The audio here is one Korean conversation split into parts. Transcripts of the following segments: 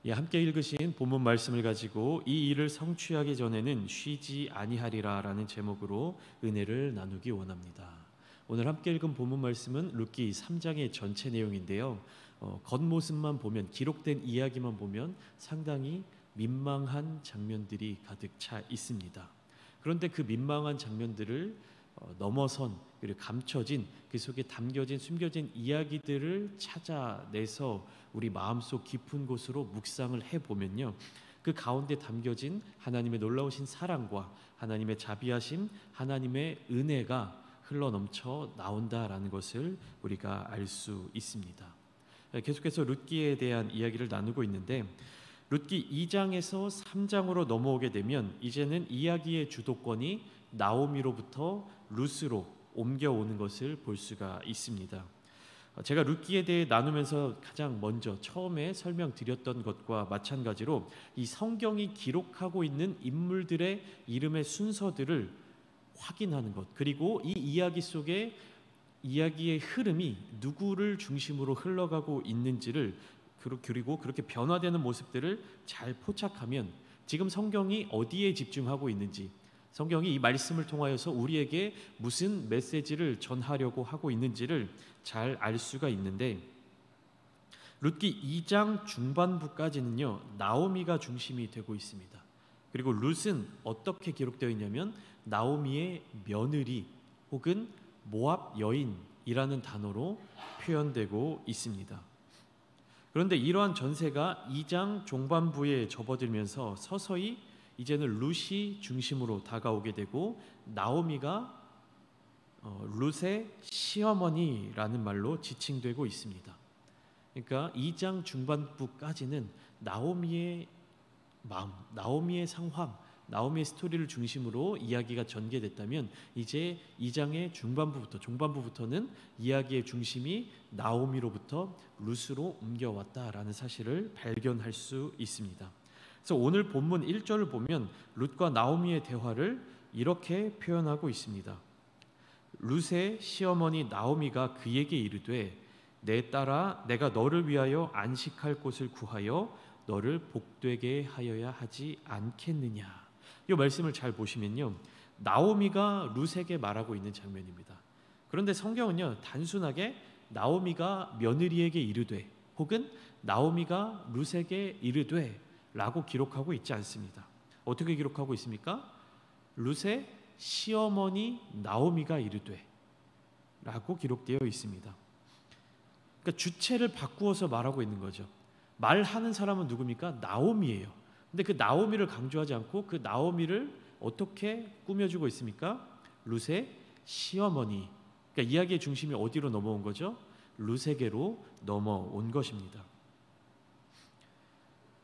예, 함께 읽으신 본문 말씀을 가지고 이 일을 성취하기 전에는 쉬지 아니하리라라는 제목으로 은혜를 나누기 원합니다. 오늘 함께 읽은 본문 말씀은 룻기 3장의 전체 내용인데요. 겉모습만 보면, 기록된 이야기만 보면 상당히 민망한 장면들이 가득 차 있습니다. 그런데 그 민망한 장면들을 넘어선, 그리고 감춰진, 그 속에 담겨진, 숨겨진 이야기들을 찾아내서 우리 마음속 깊은 곳으로 묵상을 해보면요, 그 가운데 담겨진 하나님의 놀라우신 사랑과 하나님의 자비하심, 하나님의 은혜가 흘러넘쳐 나온다라는 것을 우리가 알 수 있습니다. 계속해서 룻기에 대한 이야기를 나누고 있는데, 룻기 2장에서 3장으로 넘어오게 되면 이제는 이야기의 주도권이 나오미로부터 룻으로 옮겨오는 것을 볼 수가 있습니다. 제가 룻기에 대해 나누면서 가장 먼저 처음에 설명드렸던 것과 마찬가지로 이 성경이 기록하고 있는 인물들의 이름의 순서들을 확인하는 것, 그리고 이 이야기 속에 이야기의 흐름이 누구를 중심으로 흘러가고 있는지를, 그리고 그렇게 변화되는 모습들을 잘 포착하면 지금 성경이 어디에 집중하고 있는지, 성경이 이 말씀을 통하여서 우리에게 무슨 메시지를 전하려고 하고 있는지를 잘 알 수가 있는데, 룻기 2장 중반부까지는요, 나오미가 중심이 되고 있습니다. 그리고 룻은 어떻게 기록되어 있냐면 나오미의 며느리 혹은 모압 여인이라는 단어로 표현되고 있습니다. 그런데 이러한 전세가 2장 중반부에 접어들면서 서서히 이제는 룻이 중심으로 다가오게 되고, 나오미가 룻의 시어머니라는 말로 지칭되고 있습니다. 그러니까 2장 중반부까지는 나오미의 마음, 나오미의 상황, 나오미의 스토리를 중심으로 이야기가 전개됐다면, 이제 2장의 중반부부터는 이야기의 중심이 나오미로부터 룻으로 옮겨왔다라는 사실을 발견할 수 있습니다. 그래서 오늘 본문 1절을 보면 룻과 나오미의 대화를 이렇게 표현하고 있습니다. 룻의 시어머니 나오미가 그에게 이르되, 내 딸아, 내가 너를 위하여 안식할 곳을 구하여 너를 복되게 하여야 하지 않겠느냐. 이 말씀을 잘 보시면요, 나오미가 룻에게 말하고 있는 장면입니다. 그런데 성경은요, 단순하게 나오미가 며느리에게 이르되 혹은 나오미가 룻에게 이르되 라고 기록하고 있지 않습니다. 어떻게 기록하고 있습니까? 룻의 시어머니 나오미가 이르되 라고 기록되어 있습니다. 그러니까 주체를 바꾸어서 말하고 있는 거죠. 말하는 사람은 누굽니까? 나오미예요. 근데 그 나오미를 강조하지 않고 그 나오미를 어떻게 꾸며주고 있습니까? 룻의 시어머니. 그러니까 이야기의 중심이 어디로 넘어온 거죠? 룻에게로 넘어온 것입니다.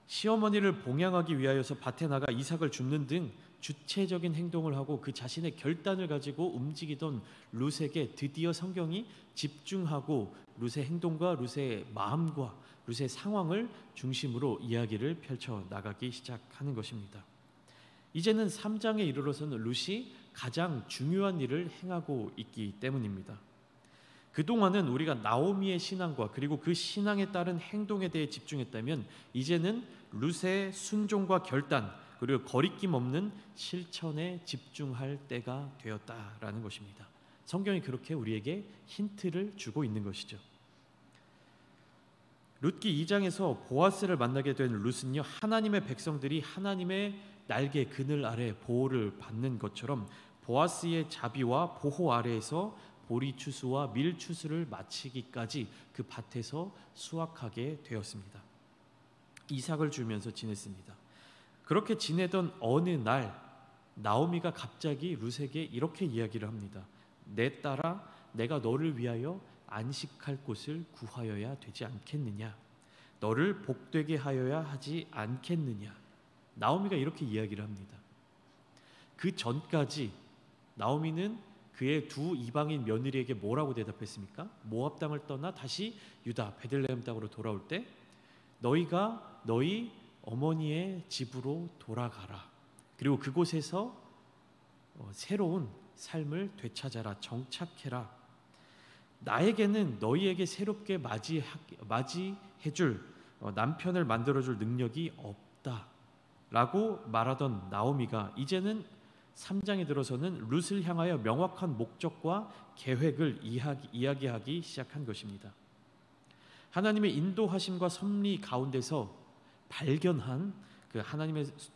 시어머니를 봉양하기 위하여서 밭에 나가 이삭을 줍는 등 주체적인 행동을 하고 그 자신의 결단을 가지고 움직이던 룻에게 드디어 성경이 집중하고 룻의 행동과 룻의 마음과 룻의 상황을 중심으로 이야기를 펼쳐 나가기 시작하는 것입니다. 이제는 3장에 이르러서는 룻이 가장 중요한 일을 행하고 있기 때문입니다. 그동안은 우리가 나오미의 신앙과 그리고 그 신앙에 따른 행동에 대해 집중했다면, 이제는 룻의 순종과 결단, 그리고 거리낌 없는 실천에 집중할 때가 되었다라는 것입니다. 성경이 그렇게 우리에게 힌트를 주고 있는 것이죠. 룻기 2장에서 보아스를 만나게 된 룻은요, 하나님의 백성들이 하나님의 날개 그늘 아래 보호를 받는 것처럼 보아스의 자비와 보호 아래에서 보리 추수와 밀 추수를 마치기까지 그 밭에서 수확하게 되었습니다. 이삭을 주면서 지냈습니다. 그렇게 지내던 어느 날 나오미가 갑자기 룻에게 이렇게 이야기를 합니다. 내 딸아, 내가 너를 위하여 안식할 곳을 구하여야 되지 않겠느냐? 너를 복되게 하여야 하지 않겠느냐? 나오미가 이렇게 이야기를 합니다. 그 전까지 나오미는 그의 두 이방인 며느리에게 뭐라고 대답했습니까? 모압 땅을 떠나 다시 유다 베들레헴 땅으로 돌아올 때, 너희가 너희 어머니의 집으로 돌아가라. 그리고 그곳에서 새로운 삶을 되찾아라. 정착해라. 나에게는 너희에게 새롭게 맞이해줄 남편을 만들어줄 능력이 없다라고 말하던 나오미가 이제는 3장에 들어서는 룻을 향하여 명확한 목적과 계획을 이야기하기 시작한 것입니다. 하나님의 인도하심과 섭리 가운데서 발견한 그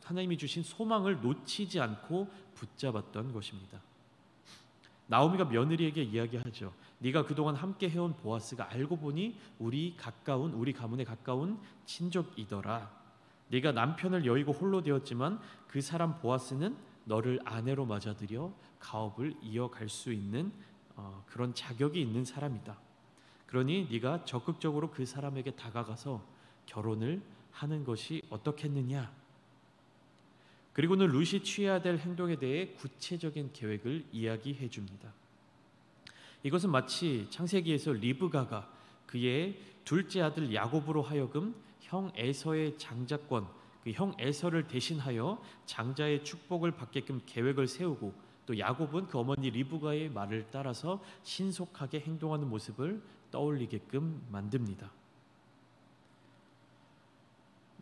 하나님이 주신 소망을 놓치지 않고 붙잡았던 것입니다. 나오미가 며느리에게 이야기하죠. 네가 그동안 함께 해온 보아스가 알고 보니 우리 가문에 가까운 친족이더라. 네가 남편을 여의고 홀로 되었지만 그 사람 보아스는 너를 아내로 맞아들여 가업을 이어갈 수 있는 그런 자격이 있는 사람이다. 그러니 네가 적극적으로 그 사람에게 다가가서 결혼을 하는 것이 어떻겠느냐. 그리고는 룻이 취해야 될 행동에 대해 구체적인 계획을 이야기해 줍니다. 이것은 마치 창세기에서 리브가가 그의 둘째 아들 야곱으로 하여금 형 에서의 장자권, 그 형 에서를 대신하여 장자의 축복을 받게끔 계획을 세우고 또 야곱은 그 어머니 리브가의 말을 따라서 신속하게 행동하는 모습을 떠올리게끔 만듭니다.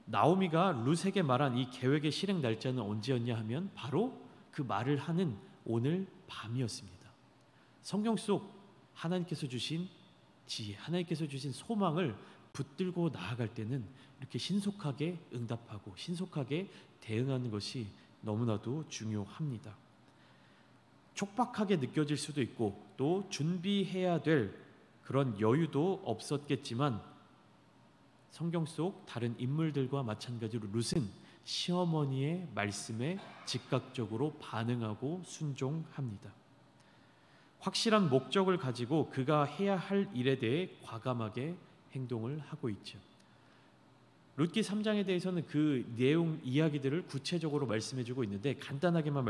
나오미가 룻에게 말한 이 계획의 실행 날짜는 언제였냐 하면 바로 그 말을 하는 오늘 밤이었습니다. 성경 속 하나님께서 주신 지혜, 하나님께서 주신 소망을 붙들고 나아갈 때는 이렇게 신속하게 응답하고 신속하게 대응하는 것이 너무나도 중요합니다. 촉박하게 느껴질 수도 있고 또 준비해야 될 그런 여유도 없었겠지만 성경 속 다른 인물들과 마찬가지로 룻은 시어머니의 말씀에 즉각적으로 반응하고 순종합니다. 확실한 목적을 가지고 그가 해야 할 일에 대해 과감하게 행동을 하고 있죠. 룻기 3장에 대해서는 그 내용 이야기들을 구체적으로 말씀해주고 있는데 간단하게만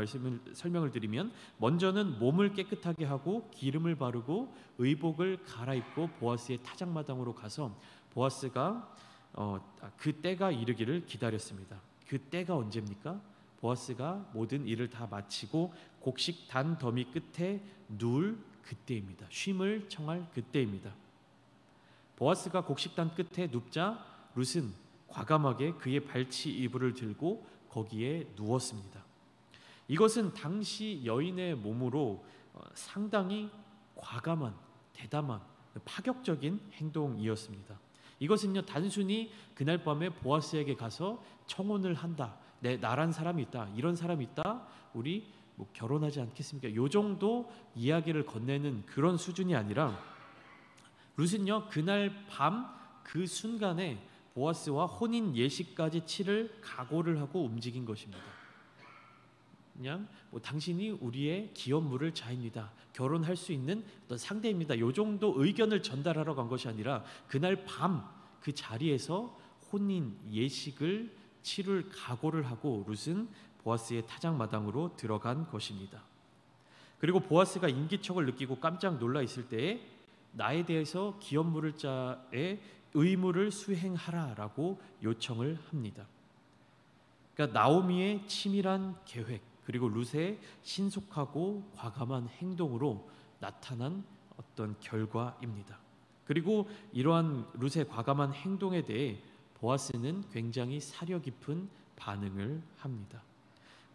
설명을 드리면 먼저는 몸을 깨끗하게 하고 기름을 바르고 의복을 갈아입고 보아스의 타작마당으로 가서 보아스가 그 때가 이르기를 기다렸습니다. 그 때가 언제입니까? 보아스가 모든 일을 다 마치고 곡식 단 더미 끝에 누울 그때입니다. 쉼을 청할 그때입니다. 보아스가 곡식단 끝에 눕자 룻은 과감하게 그의 발치 이불을 들고 거기에 누웠습니다. 이것은 당시 여인의 몸으로 상당히 과감한, 대담한, 파격적인 행동이었습니다. 이것은요 단순히 그날 밤에 보아스에게 가서 청혼을 한다, 나란 사람이 있다, 이런 사람이 있다, 우리 결혼하지 않겠습니까? 요 정도 이야기를 건네는 그런 수준이 아니라 룻은요 그날 밤 그 순간에 보아스와 혼인 예식까지 치를 각오를 하고 움직인 것입니다. 그냥 당신이 우리의 기업 물을 자입니다. 결혼할 수 있는 어떤 상대입니다. 요 정도 의견을 전달하러 간 것이 아니라 그날 밤 그 자리에서 혼인 예식을 치를 각오를 하고 룻은 보아스의 타작마당으로 들어간 것입니다. 그리고 보아스가 인기척을 느끼고 깜짝 놀라 있을 때에 나에 대해서 기업 물을 자의 의무를 수행하라라고 요청을 합니다. 그러니까 나오미의 치밀한 계획 그리고 룻의 신속하고 과감한 행동으로 나타난 어떤 결과입니다. 그리고 이러한 룻의 과감한 행동에 대해 보아스는 굉장히 사려 깊은 반응을 합니다.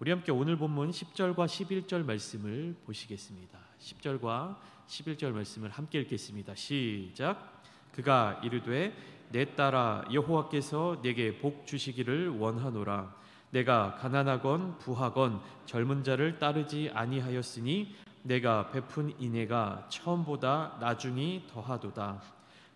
우리 함께 오늘 본문 10절과 11절 말씀을 보시겠습니다. 10절과 11절 말씀을 함께 읽겠습니다. 시작. 그가 이르되 내 딸아 여호와께서 내게 복 주시기를 원하노라. 내가 가난하건 부하건 젊은 자를 따르지 아니하였으니 내가 베푼 인애가 처음보다 나중이 더하도다.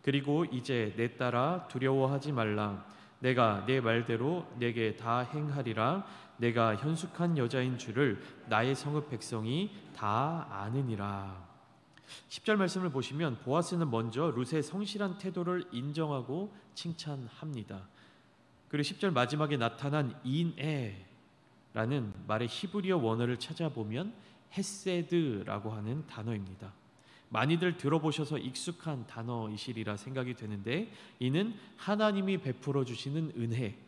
그리고 이제 내 딸아 두려워하지 말라. 내가 내 말대로 내게 다 행하리라. 내가 현숙한 여자인 줄을 나의 성읍 백성이 다 아느니라. 10절 말씀을 보시면 보아스는 먼저 룻의 성실한 태도를 인정하고 칭찬합니다. 그리고 10절 마지막에 나타난 인애라는 말의 히브리어 원어를 찾아보면 헤세드라고 하는 단어입니다. 많이들 들어보셔서 익숙한 단어이시리라 생각이 되는데 이는 하나님이 베풀어 주시는 은혜,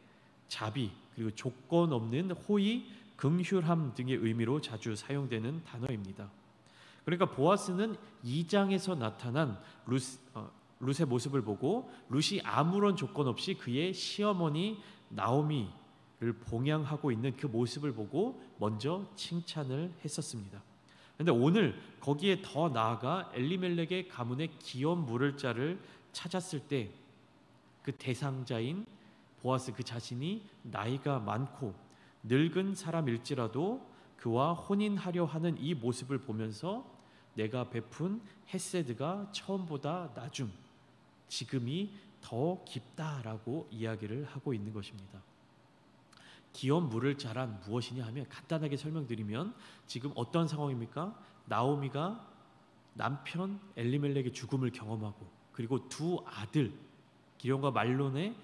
자비, 그리고 조건 없는 호의, 긍휼함 등의 의미로 자주 사용되는 단어입니다. 그러니까 보아스는 2장에서 나타난 룻의 모습을 보고 룻이 아무런 조건 없이 그의 시어머니 나오미를 봉양하고 있는 그 모습을 보고 먼저 칭찬을 했었습니다. 그런데 오늘 거기에 더 나아가 엘리멜렉의 가문의 기업 물을 자를 찾았을 때 그 대상자인 보아스 그 자신이 나이가 많고 늙은 사람일지라도 그와 혼인하려 하는 이 모습을 보면서 내가 베푼 헤세드가 처음보다 나중 지금이 더 깊다라고 이야기를 하고 있는 것입니다. 기업 물을 자란 무엇이냐 하면 간단하게 설명드리면 지금 어떤 상황입니까? 나오미가 남편 엘리멜렉의 죽음을 경험하고 그리고 두 아들 기련과 말론의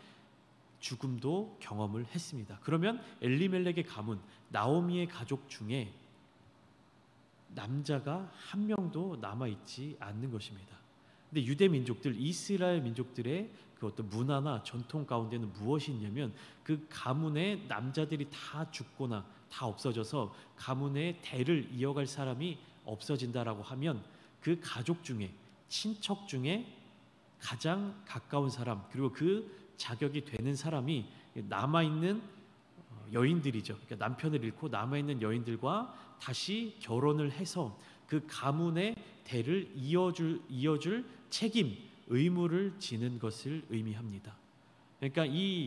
죽음도 경험을 했습니다. 그러면 엘리멜렉의 가문 나오미의 가족 중에 남자가 한 명도 남아있지 않는 것입니다. 근데 유대 민족들, 이스라엘 민족들의 그 어떤 문화나 전통 가운데는 무엇이 있냐면 그 가문의 남자들이 다 죽거나 다 없어져서 가문의 대를 이어갈 사람이 없어진다라고 하면 그 가족 중에 친척 중에 가장 가까운 사람 그리고 그 자격이 되는 사람이 남아있는 여인들이죠. 그러니까 남편을 잃고 남아있는 여인들과 다시 결혼을 해서 그 가문의 대를 이어줄 책임, 의무를 지는 것을 의미합니다. 그러니까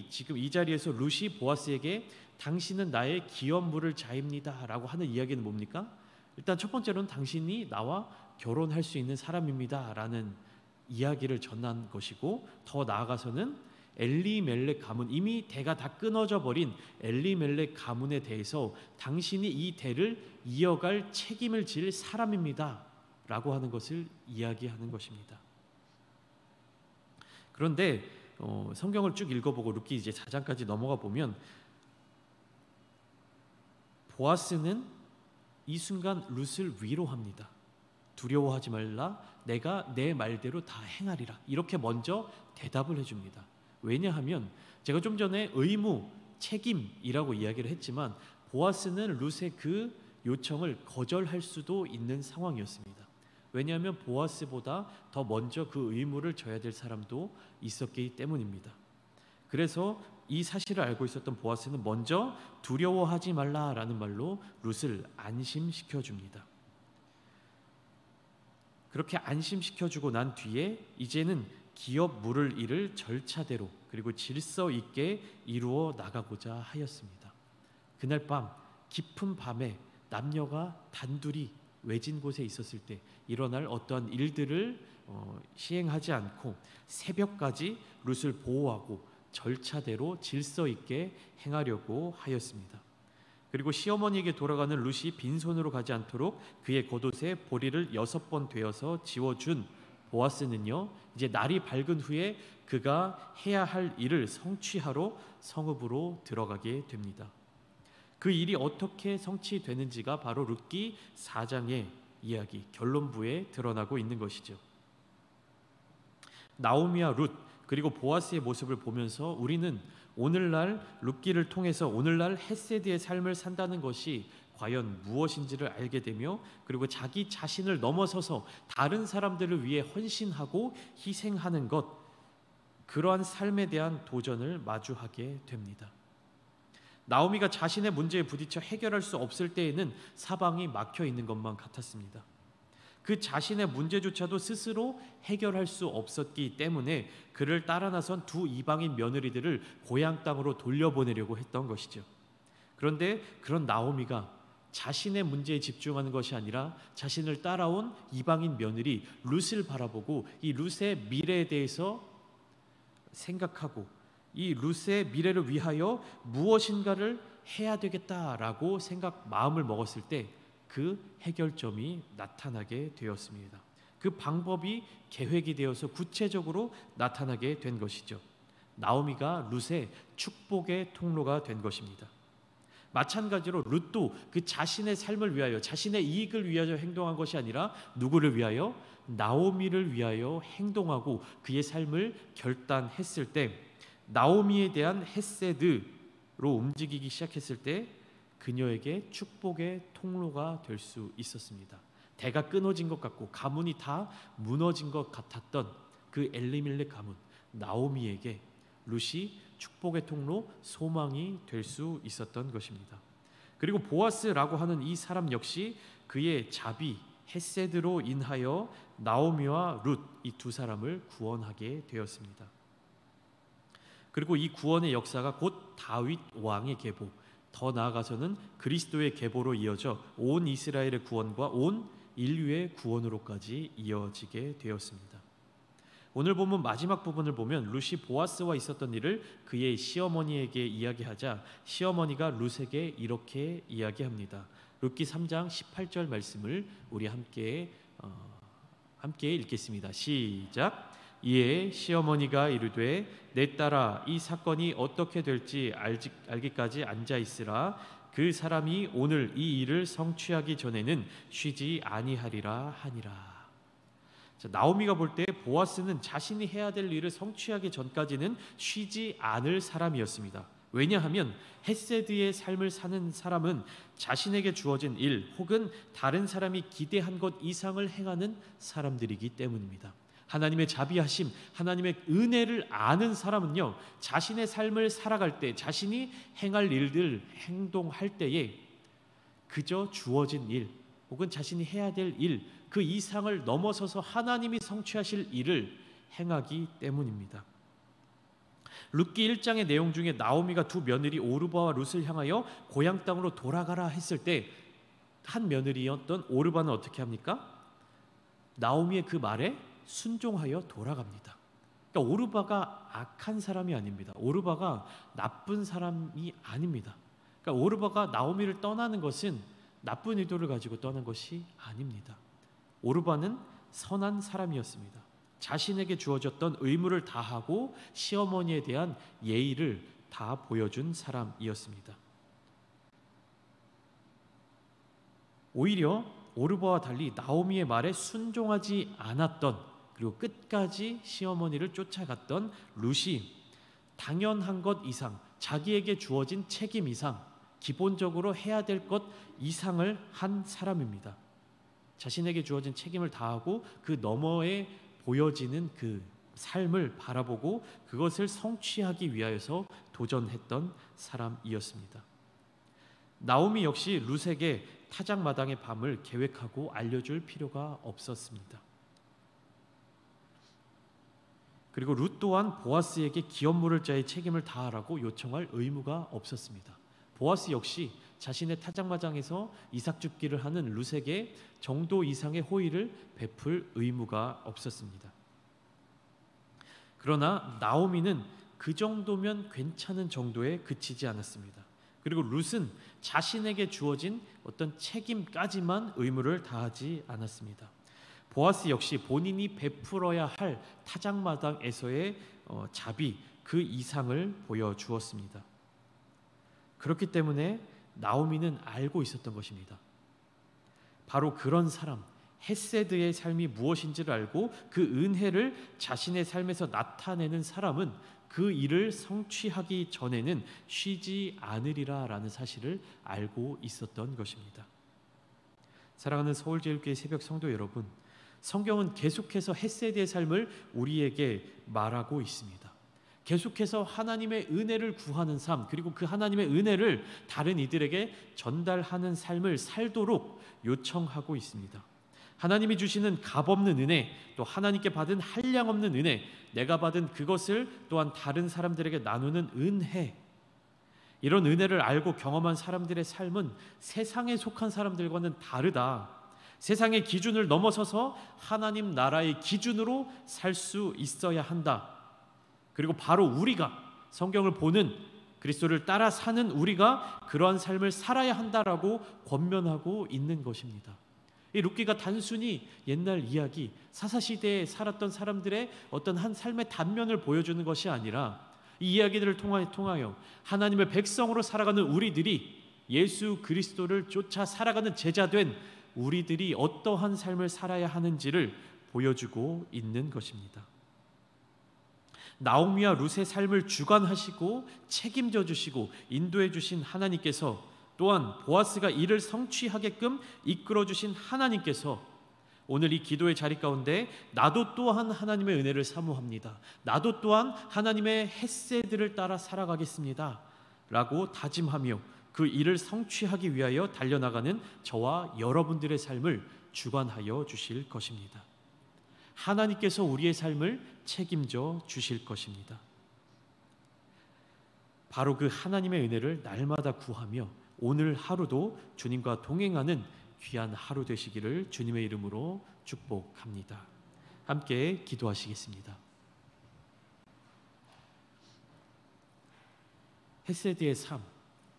지금 이 자리에서 룻이 보아스에게 당신은 나의 기업 물을 자입니다라고 하는 이야기는 뭡니까? 일단 첫 번째로는 당신이 나와 결혼할 수 있는 사람입니다라는 이야기를 전한 것이고 더 나아가서는 엘리멜렉 가문 이미 대가 다 끊어져 버린 엘리멜렉 가문에 대해서 당신이 이 대를 이어갈 책임을 질 사람입니다라고 하는 것을 이야기하는 것입니다. 그런데 성경을 쭉 읽어보고 룻기 이제 4장까지 넘어가 보면 보아스는 이 순간 룻을 위로합니다. 두려워하지 말라 내가 내 말대로 다 행하리라 이렇게 먼저 대답을 해줍니다. 왜냐하면 제가 좀 전에 의무, 책임이라고 이야기를 했지만 보아스는 룻의 그 요청을 거절할 수도 있는 상황이었습니다. 왜냐하면 보아스보다 더 먼저 그 의무를 져야 될 사람도 있었기 때문입니다. 그래서 이 사실을 알고 있었던 보아스는 먼저 두려워하지 말라라는 말로 룻을 안심시켜 줍니다. 그렇게 안심시켜주고 난 뒤에 이제는 기업 물을 일을 절차대로 그리고 질서 있게 이루어 나가고자 하였습니다. 그날 밤 깊은 밤에 남녀가 단둘이 외진 곳에 있었을 때 일어날 어떠한 일들을 시행하지 않고 새벽까지 룻을 보호하고 절차대로 질서 있게 행하려고 하였습니다. 그리고 시어머니에게 돌아가는 룻이 빈손으로 가지 않도록 그의 겉옷에 보리를 6번 되어서 지워준 보아스는요 이제 날이 밝은 후에 그가 해야 할 일을 성취하러 성읍으로 들어가게 됩니다. 그 일이 어떻게 성취되는지가 바로 룻기 4장의 이야기 결론부에 드러나고 있는 것이죠. 나오미와 룻 그리고 보아스의 모습을 보면서 우리는 오늘날 룻기를 통해서 오늘날 헤세드의 삶을 산다는 것이 과연 무엇인지를 알게 되며 그리고 자기 자신을 넘어서서 다른 사람들을 위해 헌신하고 희생하는 것 그러한 삶에 대한 도전을 마주하게 됩니다. 나오미가 자신의 문제에 부딪혀 해결할 수 없을 때에는 사방이 막혀 있는 것만 같았습니다. 그 자신의 문제조차도 스스로 해결할 수 없었기 때문에 그를 따라 나선 두 이방인 며느리들을 고향 땅으로 돌려보내려고 했던 것이죠. 그런데 그런 나오미가 자신의 문제에 집중하는 것이 아니라 자신을 따라온 이방인 며느리 룻을 바라보고 이 룻의 미래에 대해서 생각하고 이 룻의 미래를 위하여 무엇인가를 해야 되겠다라고 마음을 먹었을 때 그 해결점이 나타나게 되었습니다. 그 방법이 계획이 되어서 구체적으로 나타나게 된 것이죠. 나오미가 룻의 축복의 통로가 된 것입니다. 마찬가지로 룻도 그 자신의 삶을 위하여 자신의 이익을 위하여 행동한 것이 아니라 누구를 위하여? 나오미를 위하여 행동하고 그의 삶을 결단했을 때 나오미에 대한 헤세드로 움직이기 시작했을 때 그녀에게 축복의 통로가 될 수 있었습니다. 대가 끊어진 것 같고 가문이 다 무너진 것 같았던 그 엘리멜렉 가문 나오미에게 룻이 축복의 통로, 소망이 될 수 있었던 것입니다. 그리고 보아스라고 하는 이 사람 역시 그의 자비 헤세드로 인하여 나오미와 룻 이 두 사람을 구원하게 되었습니다. 그리고 이 구원의 역사가 곧 다윗 왕의 계보, 더 나아가서는 그리스도의 계보로 이어져 온 이스라엘의 구원과 온 인류의 구원으로까지 이어지게 되었습니다. 오늘 본문 마지막 부분을 보면 룻이 보아스와 있었던 일을 그의 시어머니에게 이야기하자 시어머니가 룻에게 이렇게 이야기합니다. 룻기 3장 18절 말씀을 우리 함께 읽겠습니다. 시작. 이에 시어머니가 이르되 내 딸아 이 사건이 어떻게 될지 알기까지 앉아 있으라. 그 사람이 오늘 이 일을 성취하기 전에는 쉬지 아니하리라 하니라. 자, 나오미가 볼 때 보아스는 자신이 해야 될 일을 성취하기 전까지는 쉬지 않을 사람이었습니다. 왜냐하면 헤세드의 삶을 사는 사람은 자신에게 주어진 일 혹은 다른 사람이 기대한 것 이상을 행하는 사람들이기 때문입니다. 하나님의 자비하심, 하나님의 은혜를 아는 사람은요, 자신의 삶을 살아갈 때, 자신이 행할 일들, 행동할 때에 그저 주어진 일 혹은 자신이 해야 될 일, 그 이상을 넘어서서 하나님이 성취하실 일을 행하기 때문입니다. 룻기 1장의 내용 중에 나오미가 두 며느리 오르바와 룻을 향하여 고향 땅으로 돌아가라 했을 때 한 며느리였던 오르바는 어떻게 합니까? 나오미의 그 말에 순종하여 돌아갑니다. 그러니까 오르바가 악한 사람이 아닙니다. 오르바가 나쁜 사람이 아닙니다. 그러니까 오르바가 나오미를 떠나는 것은 나쁜 의도를 가지고 떠난 것이 아닙니다. 오르바는 선한 사람이었습니다. 자신에게 주어졌던 의무를 다하고 시어머니에 대한 예의를 다 보여준 사람이었습니다. 오히려 오르바와 달리 나오미의 말에 순종하지 않았던, 그리고 끝까지 시어머니를 쫓아갔던 룻이 당연한 것 이상, 자기에게 주어진 책임 이상, 기본적으로 해야 될 것 이상을 한 사람입니다. 자신에게 주어진 책임을 다하고 그 너머에 보여지는 그 삶을 바라보고 그것을 성취하기 위하여서 도전했던 사람이었습니다. 나오미 역시 룻에게 타작마당의 밤을 계획하고 알려줄 필요가 없었습니다. 그리고 룻 또한 보아스에게 기업 물을 자의 책임을 다하라고 요청할 의무가 없었습니다. 보아스 역시 자신의 타작마당에서 이삭 줍기를 하는 룻에게 정도 이상의 호의를 베풀 의무가 없었습니다. 그러나 나오미는 그 정도면 괜찮은 정도에 그치지 않았습니다. 그리고 룻은 자신에게 주어진 어떤 책임까지만 의무를 다하지 않았습니다. 보아스 역시 본인이 베풀어야 할 타작마당에서의 자비 그 이상을 보여주었습니다. 그렇기 때문에 나오미는 알고 있었던 것입니다. 바로 그런 사람, 헤세드의 삶이 무엇인지를 알고 그 은혜를 자신의 삶에서 나타내는 사람은 그 일을 성취하기 전에는 쉬지 않으리라라는 사실을 알고 있었던 것입니다. 사랑하는 서울제일교회 새벽 성도 여러분, 성경은 계속해서 헤세드의 삶을 우리에게 말하고 있습니다. 계속해서 하나님의 은혜를 구하는 삶, 그리고 그 하나님의 은혜를 다른 이들에게 전달하는 삶을 살도록 요청하고 있습니다. 하나님이 주시는 값없는 은혜, 또 하나님께 받은 한량없는 은혜, 내가 받은 그것을 또한 다른 사람들에게 나누는 은혜, 이런 은혜를 알고 경험한 사람들의 삶은 세상에 속한 사람들과는 다르다. 세상의 기준을 넘어서서 하나님 나라의 기준으로 살 수 있어야 한다. 그리고 바로 우리가, 성경을 보는 그리스도를 따라 사는 우리가 그러한 삶을 살아야 한다라고 권면하고 있는 것입니다. 이 룻기가 단순히 옛날 이야기, 사사시대에 살았던 사람들의 어떤 한 삶의 단면을 보여주는 것이 아니라 이 이야기들을 통하여 하나님의 백성으로 살아가는 우리들이, 예수 그리스도를 쫓아 살아가는 제자된 우리들이 어떠한 삶을 살아야 하는지를 보여주고 있는 것입니다. 나오미와 룻의 삶을 주관하시고 책임져 주시고 인도해 주신 하나님께서, 또한 보아스가 이를 성취하게끔 이끌어 주신 하나님께서 오늘 이 기도의 자리 가운데 나도 또한 하나님의 은혜를 사모합니다. 나도 또한 하나님의 헷세들을 따라 살아가겠습니다. 라고 다짐하며 그 일을 성취하기 위하여 달려나가는 저와 여러분들의 삶을 주관하여 주실 것입니다. 하나님께서 우리의 삶을 책임져 주실 것입니다. 바로 그 하나님의 은혜를 날마다 구하며 오늘 하루도 주님과 동행하는 귀한 하루 되시기를 주님의 이름으로 축복합니다. 함께 기도하시겠습니다. 헤세드의 삶,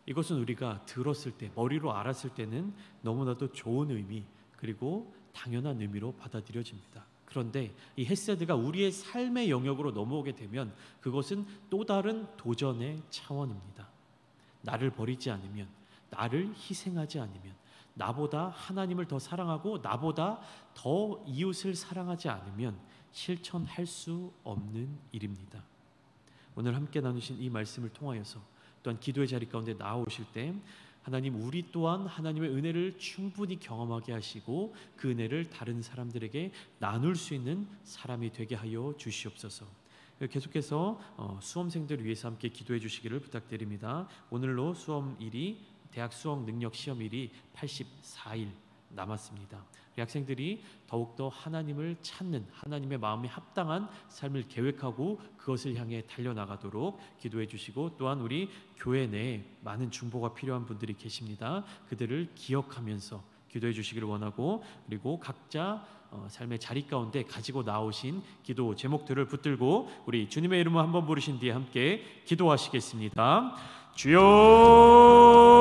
이것은 우리가 들었을 때, 머리로 알았을 때는 너무나도 좋은 의미, 그리고 당연한 의미로 받아들여집니다. 그런데 이 헤세드가 우리의 삶의 영역으로 넘어오게 되면 그것은 또 다른 도전의 차원입니다. 나를 버리지 않으면, 나를 희생하지 않으면, 나보다 하나님을 더 사랑하고 나보다 더 이웃을 사랑하지 않으면 실천할 수 없는 일입니다. 오늘 함께 나누신 이 말씀을 통하여서 또한 기도의 자리 가운데 나오실 때 하나님, 우리 또한 하나님의 은혜를 충분히 경험하게 하시고 그 은혜를 다른 사람들에게 나눌 수 있는 사람이 되게 하여 주시옵소서. 계속해서 수험생들을 위해서 함께 기도해 주시기를 부탁드립니다. 오늘로 수험일이 대학 수학 능력 시험일이 84일 남았습니다. 우리 학생들이 더욱더 하나님을 찾는, 하나님의 마음에 합당한 삶을 계획하고 그것을 향해 달려나가도록 기도해 주시고, 또한 우리 교회 내에 많은 중보가 필요한 분들이 계십니다. 그들을 기억하면서 기도해 주시기를 원하고, 그리고 각자 삶의 자리 가운데 가지고 나오신 기도 제목들을 붙들고 우리 주님의 이름을 한번 부르신 뒤에 함께 기도하시겠습니다. 주여